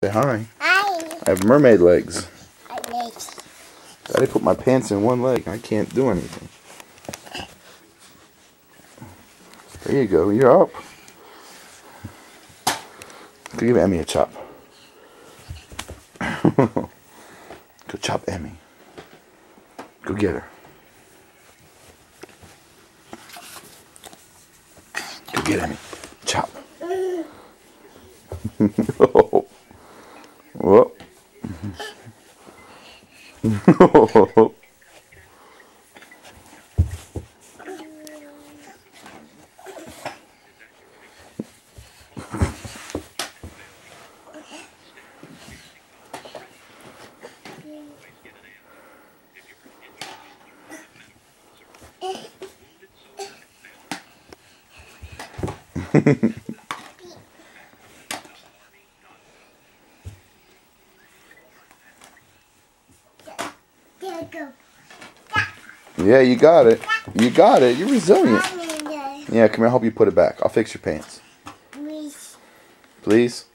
Say hi. Hi. I have mermaid legs. Legs. Daddy put my pants in one leg. I can't do anything. There you go. You're up. Go give Emmy a chop. Go chop Emmy. Go get her. Go get Emmy. Chop. Oh. Whoa. Yeah, you got it. You got it. You're resilient. Yeah, come here. I'll help you put it back. I'll fix your pants. Please. Please?